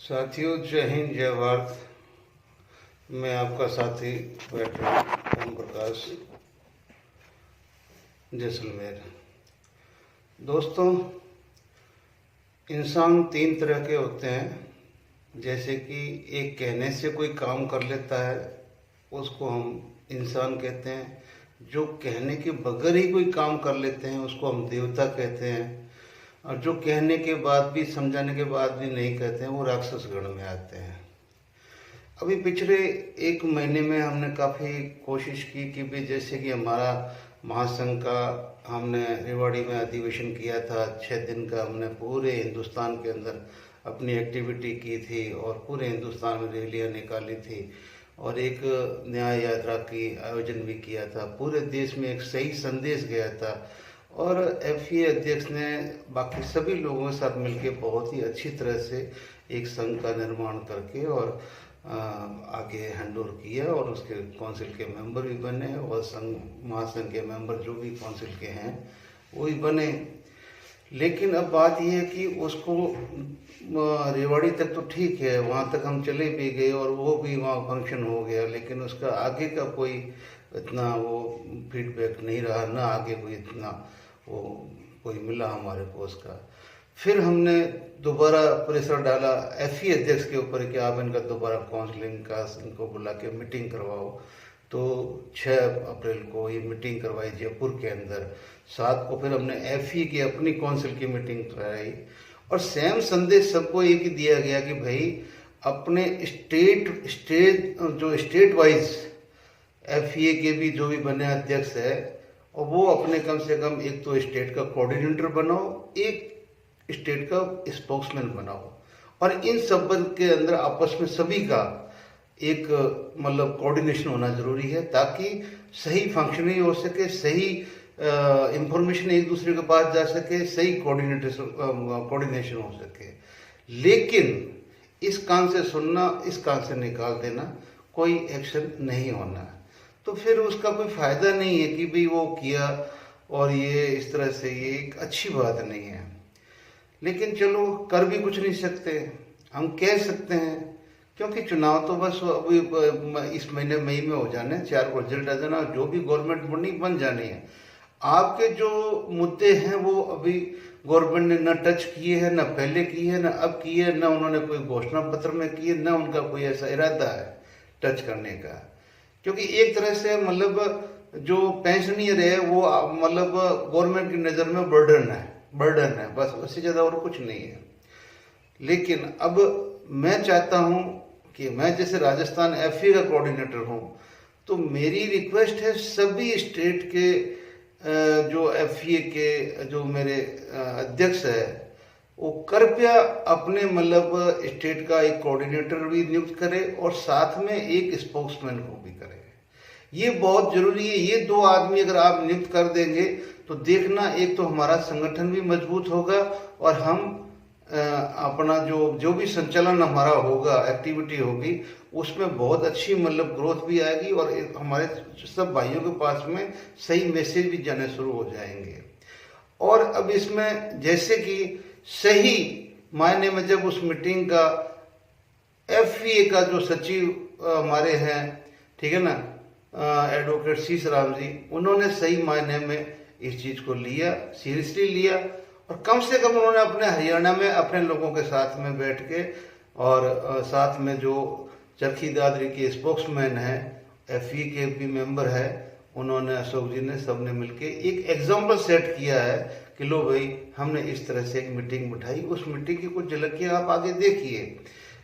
साथियों, जय हिंद, जय भारत। मैं आपका साथी डॉक्टर ओम प्रकाश, जैसलमेर। दोस्तों, इंसान तीन तरह के होते हैं। जैसे कि एक कहने से कोई काम कर लेता है, उसको हम इंसान कहते हैं। जो कहने के बगैर ही कोई काम कर लेते हैं, उसको हम देवता कहते हैं। और जो कहने के बाद भी, समझाने के बाद भी नहीं कहते हैं, वो राक्षस गण में आते हैं। अभी पिछले एक महीने में हमने काफ़ी कोशिश की कि भी जैसे कि हमारा महासंघ का हमने रेवाड़ी में अधिवेशन किया था, 6 दिन का हमने पूरे हिंदुस्तान के अंदर अपनी एक्टिविटी की थी और पूरे हिंदुस्तान में रैलियाँ निकाली थी और एक न्याय यात्रा की आयोजन भी किया था। पूरे देश में एक सही संदेश गया था और एफईए अध्यक्ष ने बाकी सभी लोगों के साथ मिलकर बहुत ही अच्छी तरह से एक संघ का निर्माण करके और आगे हैंड ओवर किया और उसके काउंसिल के मेंबर भी बने और संघ महासंघ के मेंबर जो भी काउंसिल के हैं वो ही बने। लेकिन अब बात यह है कि उसको रेवाड़ी तक तो ठीक है, वहाँ तक हम चले भी गए और वो भी वहाँ फंक्शन हो गया, लेकिन उसका आगे का कोई इतना वो फीडबैक नहीं रहा, ना आगे कोई इतना वो कोई मिला हमारे को उसका। फिर हमने दोबारा प्रेशर डाला एफई अध्यक्ष के ऊपर कि आप इनका दोबारा काउंसलिंग का इनको बुला के मीटिंग करवाओ। तो 6 अप्रैल को ये मीटिंग करवाई जयपुर के अंदर। 7 को फिर हमने एफई की अपनी काउंसिल की मीटिंग कराई और सेम संदेश सबको एक ही दिया गया कि भाई अपने स्टेट वाइज एफईए के भी जो भी बने अध्यक्ष है और वो अपने कम से कम एक तो स्टेट का कोऑर्डिनेटर बनाओ, एक स्टेट का स्पोक्समैन बनाओ और इन सब के अंदर आपस में सभी का एक मतलब कोऑर्डिनेशन होना जरूरी है ताकि सही फंक्शनिंग हो सके, सही इंफॉर्मेशन एक दूसरे के पास जा सके, सही कोऑर्डिनेशन हो सके। लेकिन इस कान से सुनना, इस कान से निकाल देना, कोई एक्शन नहीं होना। तो फिर उसका कोई फायदा नहीं है कि भाई वो किया और ये इस तरह से, ये एक अच्छी बात नहीं है। लेकिन चलो, कर भी कुछ नहीं सकते, हम कह सकते हैं क्योंकि चुनाव तो बस अभी इस महीने मई में हो जाने, 4 को रिजल्ट आ जाना, जो भी गवर्नमेंट बन जानी है। आपके जो मुद्दे हैं वो अभी गवर्नमेंट ने न टच किए हैं, न पहले किए हैं, न अब किए हैं, न उन्होंने कोई घोषणा पत्र में किए, न उनका कोई ऐसा इरादा है टच करने का। क्योंकि एक तरह से मतलब जो पेंशनियर है वो मतलब गवर्नमेंट की नज़र में बर्डन है, बस, उससे ज़्यादा और कुछ नहीं है। लेकिन अब मैं चाहता हूं कि मैं जैसे राजस्थान एफई का कोऑर्डिनेटर हूं, तो मेरी रिक्वेस्ट है सभी स्टेट के जो एफईए के जो मेरे अध्यक्ष है वो कृपया अपने मतलब स्टेट का एक कोऑर्डिनेटर भी नियुक्त करे और साथ में एक स्पोक्समैन को भी करे। ये बहुत जरूरी है। ये 2 आदमी अगर आप नियुक्त कर देंगे तो देखना, एक तो हमारा संगठन भी मजबूत होगा और हम अपना जो भी संचालन हमारा होगा, एक्टिविटी होगी, उसमें बहुत अच्छी मतलब ग्रोथ भी आएगी और हमारे सब भाइयों के पास में सही मैसेज भी जाने शुरू हो जाएंगे। और अब इसमें जैसे कि सही मायने में जब उस मीटिंग का एफईए का जो सचिव हमारे हैं, ठीक है ना, एडवोकेट शीश राम जी, उन्होंने सही मायने में इस चीज को लिया, सीरियसली लिया और कम से कम उन्होंने अपने हरियाणा में अपने लोगों के साथ में बैठ के और साथ में जो चरखी दादरी के स्पोक्समैन है, एफई के भी मेंबर है, उन्होंने, अशोक जी ने, सबने मिलके एक एग्जाम्पल सेट किया है कि लो भाई, हमने इस तरह से एक मीटिंग बिठाई। उस मीटिंग की कुछ झलकियां आप आगे देखिए।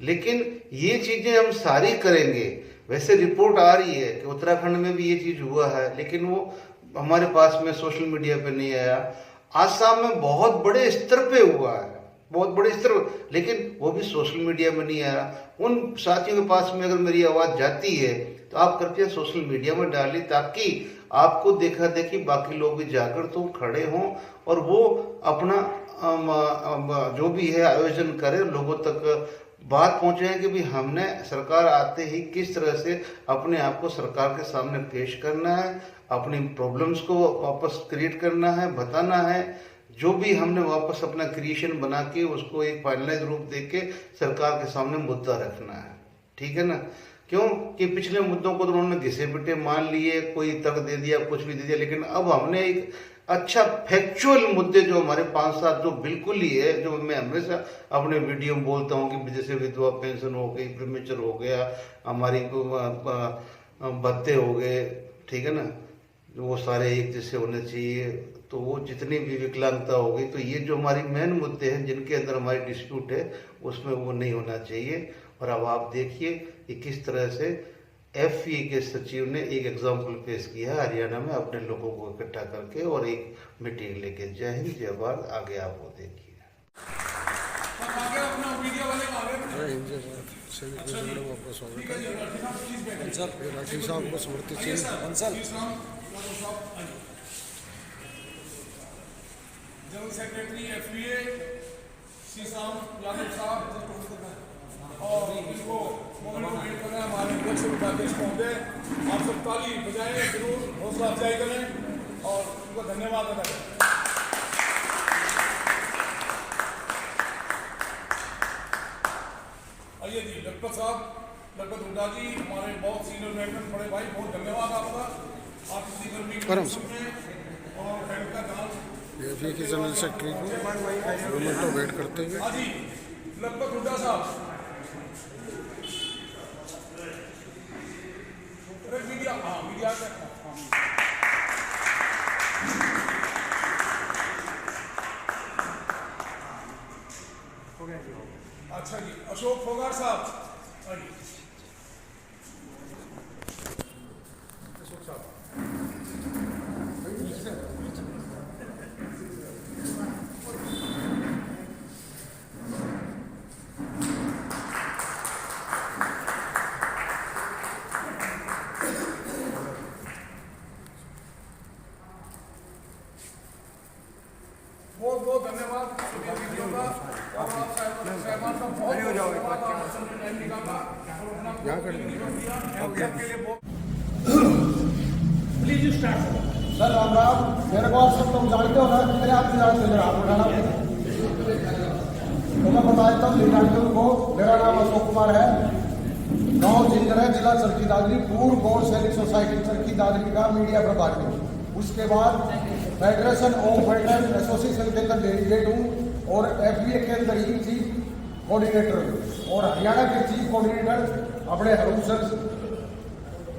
लेकिन ये चीजें हम सारी करेंगे। वैसे रिपोर्ट आ रही है कि उत्तराखंड में भी ये चीज हुआ है, लेकिन वो हमारे पास में सोशल मीडिया पे नहीं आया। आसाम में बहुत बड़े स्तर पे हुआ है, बहुत बड़े स्तर, लेकिन वो भी सोशल मीडिया में नहीं आया। उन साथियों के पास में अगर मेरी आवाज जाती है तो आप कृपया सोशल मीडिया में डालिए ताकि आपको देखा देखी बाकी लोग भी जाकर तो खड़े हों और वो अपना जो भी है आयोजन करें, लोगों तक बात पहुंचे कि भी हमने सरकार आते ही किस तरह से अपने आप को सरकार के सामने पेश करना है, अपनी प्रॉब्लम्स को वापस क्रिएट करना है, बताना है, जो भी हमने वापस अपना क्रिएशन बना के उसको एक फाइनलाइज रूप दे के सरकार के सामने मुद्दा रखना है, ठीक है ना। क्यों कि पिछले मुद्दों को तो उन्होंने घिसे पिटे मान लिए, कोई तर्क दे दिया, कुछ भी दे दिया, लेकिन अब हमने एक अच्छा फैक्चुअल मुद्दे जो हमारे 5-7 जो बिल्कुल ही है, जो मैं हमेशा अपने वीडियो में बोलता हूँ कि जैसे विधवा पेंशन हो गई, प्रीमेच्योर हो गया, हमारी भत्ते हो गए, ठीक है ना, वो सारे एक जैसे होने चाहिए। तो वो जितनी भी विकलांगता हो गई, तो ये जो हमारी मेन मुद्दे हैं जिनके अंदर हमारी डिस्प्यूट है, उसमें वो नहीं होना चाहिए। और अब आप देखिए कि किस तरह से FA के सचिव ने एक एग्जाम्पल पेश किया है हरियाणा में अपने लोगों को इकट्ठा करके और एक मीटिंग लेके। जय हिंद, जय भारत। आगे आप वो देखिए। राठी साहब को स्मृति चिन्ह जनरल सेक्रेटरी FA सीसाम यादव साहब और इनको वेट कर रहे हैं हमारे अध्यक्ष उपाध्यक्ष महोदय। आप सब ताली बजाएं, जरूर हौसला अफजाई करें और उनको धन्यवाद अदा करें। आइए जी, लखपत साहब, लखपत हुड्डा जी, हमारे बहुत सीनियर मैनेजमेंट बड़े भाई, बहुत धन्यवाद आपका। आप इतनी गर्मी में और हेड का काम FA की जनरल सेक्रेटरी को 2 मिनट वेट करते हुए। हाँ जी, लखपत हुड्डा साहब। मीडिया, हाँ मीडिया अच्छा जी, अशोक फोगाट साहब। अशोक साहब बहुत बहुत धन्यवाद सभी वीडियो का। और आप साहबान का बहुत धन्यवाद, आपने टाइम निकाला और अपना के लिए बहुत। Please start sir. Ram Ram. मेरे को आप सब लोग जानते हो ना, मेरे आपसे जानते हैं आप उठाना। तो मैं बता देता हूँ लीलांचल को। मेरा नाम अशोक कुमार है, गाँव जिंदर है, जिला चरखी दादरी, पूर्व गौर सैनिक सोसाइटी चरखी दादरी का मीडिया प्रभारी। उसके बाद फेडरेशन ऑफ वेटरन एसोसिएशन के अंदर डेलीगेट हूँ और FA के अंदर ही चीफ कोऑर्डिनेटर हूँ। और हरियाणा के चीफ कोऑर्डिनेटर अपने हरूण सर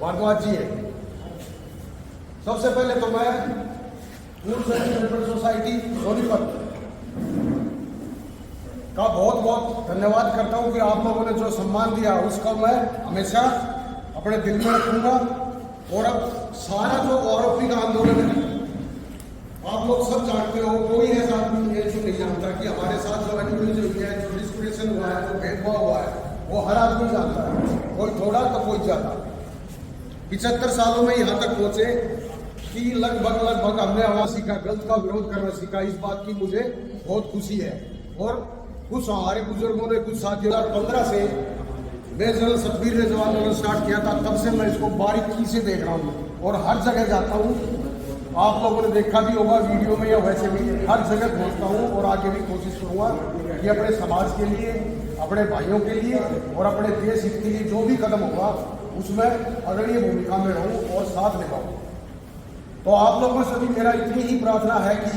भारद्वाज जी है। सबसे पहले तो मैं पूर्व सैनिक वेटरन सोसाइटी सोनीपत का बहुत बहुत धन्यवाद करता हूँ कि आप लोगों ने जो सम्मान दिया उसका मैं हमेशा अपने दिल में रखूंगा। और अब सारा जो आरोपी का आंदोलन है, आप लोग सब जानते हो, कोई ऐसा आदमी है जो नहीं जानता कि हमारे साथ जो एनिमल हुई है, जो डिस्क्रिमिनेशन हुआ है, जो भेदभाव हुआ है, वो हर आदमी जानता है, कोई थोड़ा तो कोई ज्यादा। 75 सालों में यहाँ तक पहुंचे कि लगभग हमने आवाज सीखा, गलत का विरोध करना सीखा। इस बात की मुझे बहुत खुशी है। और कुछ हमारे बुजुर्गों ने, कुछ साथियों, 2015 से मैं जनरल सतबीर ने जो आंदोलन स्टार्ट किया था, तब से मैं इसको बारीकी से देख रहा हूँ और हर जगह जाता हूँ। आप लोगों ने देखा भी होगा वीडियो में या वैसे भी, हर जगह पहुँचता हूँ और आगे भी कोशिश करूँगा कि अपने समाज के लिए, अपने भाइयों के लिए और अपने देश हित के लिए जो भी कदम होगा उसमें अग्रणी भूमिका में रहूँ और साथ निभाऊँ। तो आप लोगों से भी मेरा इतनी ही प्रार्थना है कि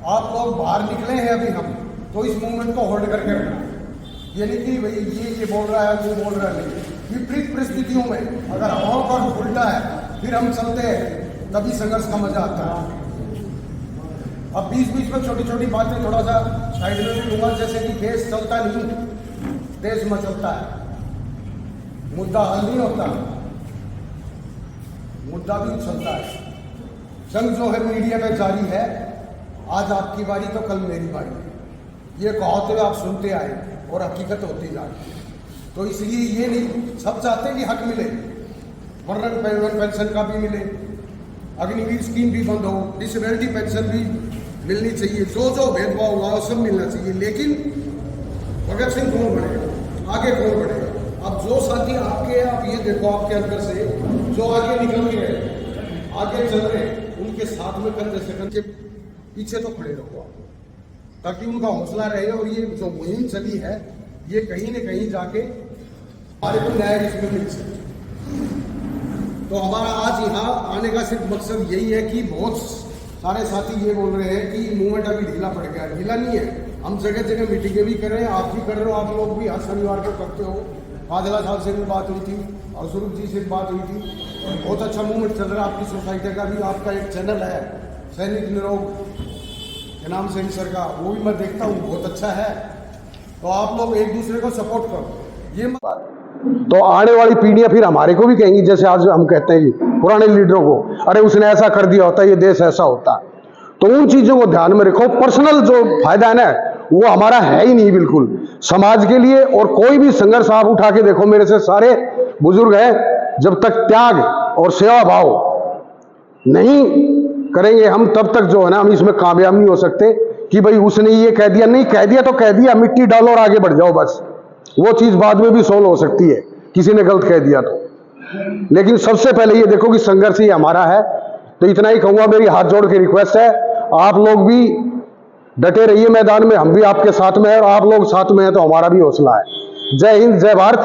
आप लोग बाहर निकले हैं अभी हम, तो इस मूवमेंट को होल्ड करके रखना। ये नहीं कि भाई ये बोल रहा है, वो बोल रहा है, नहीं। विपरीत परिस्थितियों में अगर हवाओं का रुख उल्टा है, फिर हम चलते हैं, तभी संघर्ष का मजा आता है। अब बीच बीच में छोटी छोटी बातें थोड़ा सा साइड में भी लूंगा, जैसे कि देश चलता नहीं, देश में चलता है, मुद्दा हल नहीं होता, मुद्दा भी चलता है। जंग जो है मीडिया में जारी है, आज आपकी बारी तो कल मेरी बारी है, ये कहावतें आप सुनते आए और हकीकत होती जा रही है। तो इसलिए ये नहीं, सब चाहते हैं कि हक मिले, मरण पेंशन का भी मिले, अग्निवीर स्कीम भी बंद हो, डिसेबिलिटी पेंशन भी मिलनी चाहिए, जो जो भेदभाव हुआ वो सब मिलना चाहिए। लेकिन भगत सिंह कौन बनेगा, आगे कौन बढ़ेगा? अब जो साथी आपके, आप ये देखो आपके अंदर से जो आगे निकल के आगे चल रहे, उनके साथ में कंधे से कंधे पीछे तो खड़े रहो आप, ताकि उनका हौसला रहे और ये जो मुहिम चली है ये कहीं न कहीं जाके हमारे को न्याय इसमें मिल सके। तो हमारा आज यहाँ आने का सिर्फ मकसद यही है कि बहुत सारे साथी ये बोल रहे हैं कि मूवमेंट अभी ढीला पड़ गया। ढीला नहीं है, हम जगह जगह मीटिंगें भी कर रहे हैं, आप भी कर रहे हो, आप लोग भी हर शनिवार को करते हो। काजला साहब से भी बात हुई थी और स्वरूप जी से भी बात हुई थी। बहुत अच्छा मूवमेंट चल रहा है आपकी सोसाइटी का भी। आपका एक चैनल है सैनिक निरोग के नाम से सर का, वो भी मैं देखता हूँ, बहुत अच्छा है। तो आप लोग एक दूसरे को सपोर्ट करो। ये तो आने वाली पीढ़ियां फिर हमारे को भी कहेंगी, जैसे आज हम कहते हैं कि पुराने लीडरों को, अरे उसने ऐसा कर दिया होता, ये देश ऐसा होता। तो उन चीजों को ध्यान में रखो। पर्सनल जो फायदा है ना वो हमारा है ही नहीं बिल्कुल समाज के लिए। और कोई भी संघर्ष आप उठा के देखो, मेरे से सारे बुजुर्ग हैं, जब तक त्याग और सेवा भाव नहीं करेंगे हम, तब तक जो है ना हम इसमें कामयाब नहीं हो सकते। कि भाई उसने ये कह दिया, नहीं कह दिया तो कह दिया, मिट्टी डालो और आगे बढ़ जाओ बस। वो चीज बाद में भी सोल्व हो सकती है, किसी ने गलत कह दिया तो। लेकिन सबसे पहले ये देखो कि संघर्ष ही हमारा है। तो इतना ही कहूंगा, मेरी हाथ जोड़ के रिक्वेस्ट है, आप लोग भी डटे रहिए मैदान में, हम भी आपके साथ में हैं और आप लोग साथ में हैं तो हमारा भी हौसला है। जय हिंद, जय भारत।